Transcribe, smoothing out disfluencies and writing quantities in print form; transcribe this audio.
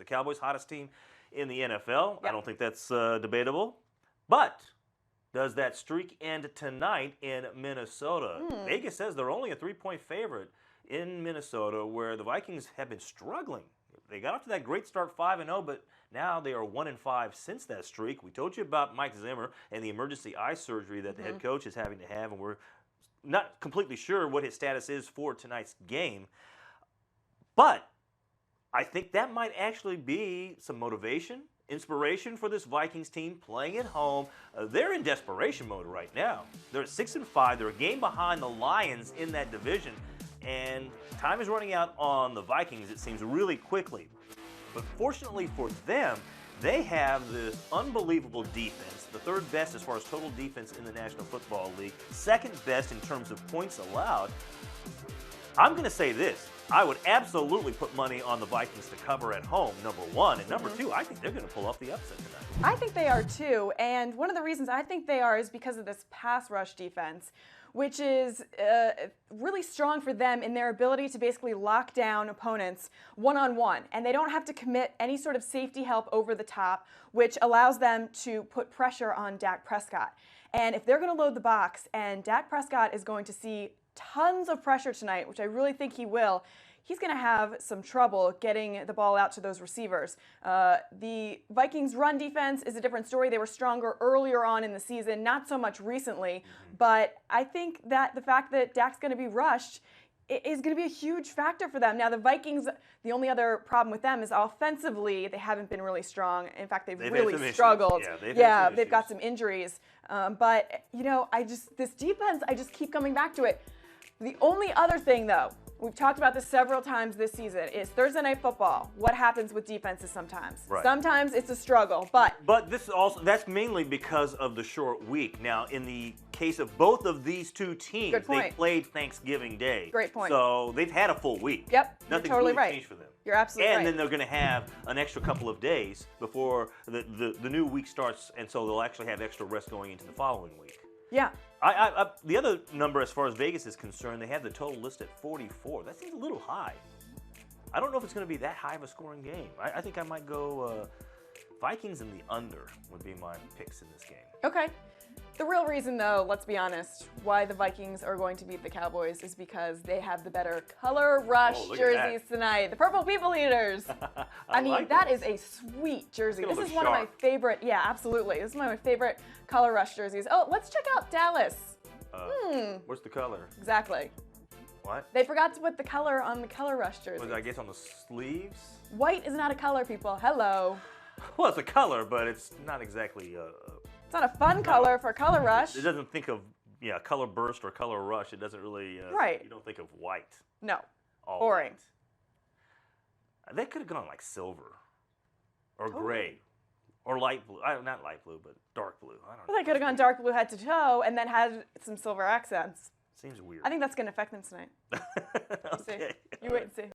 Cowboys, hottest team in the NFL. Yep. I don't think that's debatable. But does that streak end tonight in Minnesota? Vegas says they're only a 3-point favorite in Minnesota, where the Vikings have been struggling. They got off to that great start 5-0, but now they are 1-5 since that streak. We told you about Mike Zimmer and the emergency eye surgery that the head coach is having to have, and we're not completely sure what his status is for tonight's game. But I think that might actually be some motivation, inspiration for this Vikings team playing at home. They're in desperation mode right now. They're at 6-5. They're a game behind the Lions in that division. And time is running out on the Vikings, it seems, really quickly. But fortunately for them, they have this unbelievable defense, the third best as far as total defense in the National Football League, second best in terms of points allowed. I'm going to say this. I would absolutely put money on the Vikings to cover at home, number one. And number two, I think they're going to pull off the upset tonight. I think they are too. And one of the reasons I think they are is because of this pass rush defense, which is really strong for them in their ability to basically lock down opponents one-on-one. And they don't have to commit any sort of safety help over the top, which allows them to put pressure on Dak Prescott. And if they're going to load the box and Dak Prescott is going to see tons of pressure tonight, which I really think he will, he's going to have some trouble getting the ball out to those receivers. The Vikings' run defense is a different story. They were stronger earlier on in the season, not so much recently. But I think that the fact that Dak's going to be rushed is going to be a huge factor for them. Now, the Vikings, the only other problem with them is offensively, they haven't been really strong. In fact, they've really struggled. Yeah, they've got some injuries. But, you know, this defense, I just keep coming back to it. The only other thing, though, we've talked about this several times this season, is Thursday Night Football. What happens with defenses sometimes? Right. Sometimes it's a struggle, but this is also, that's mainly because of the short week. Now, in the case of both of these two teams, they played Thanksgiving Day. Great point. So they've had a full week. Yep, Nothing's you're totally really right. changed for them. You're absolutely right. And then they're going to have an extra couple of days before the new week starts, and so they'll actually have extra rest going into the following week. Yeah. The other number, as far as Vegas is concerned, they have the total list at 44. That seems a little high. I don't know if it's going to be that high of a scoring game. I think I might go Vikings in the under would be my picks in this game. Okay. The real reason, though, let's be honest, why the Vikings are going to beat the Cowboys is because they have the better color rush jerseys tonight. The Purple People Eaters. I mean, like that is a sweet jersey. This is one of my favorite. Yeah, absolutely. This is one of my favorite color rush jerseys. Oh, let's check out Dallas. What's the color? Exactly. What? They forgot to put the color on the color rush jersey. Was I guess on the sleeves? White is not a color, people. Hello. Well, it's a color, but it's not exactly. It's not a fun color for color rush. It doesn't think of color burst or color rush. It doesn't really. Right. You don't think of white. No. All boring. White. They could have gone like silver, or gray, or light blue. Not light blue, but dark blue. I don't know. Well, they could have gone dark blue head to toe and then had some silver accents. Seems weird. I think that's going to affect them tonight. Okay. You wait and see.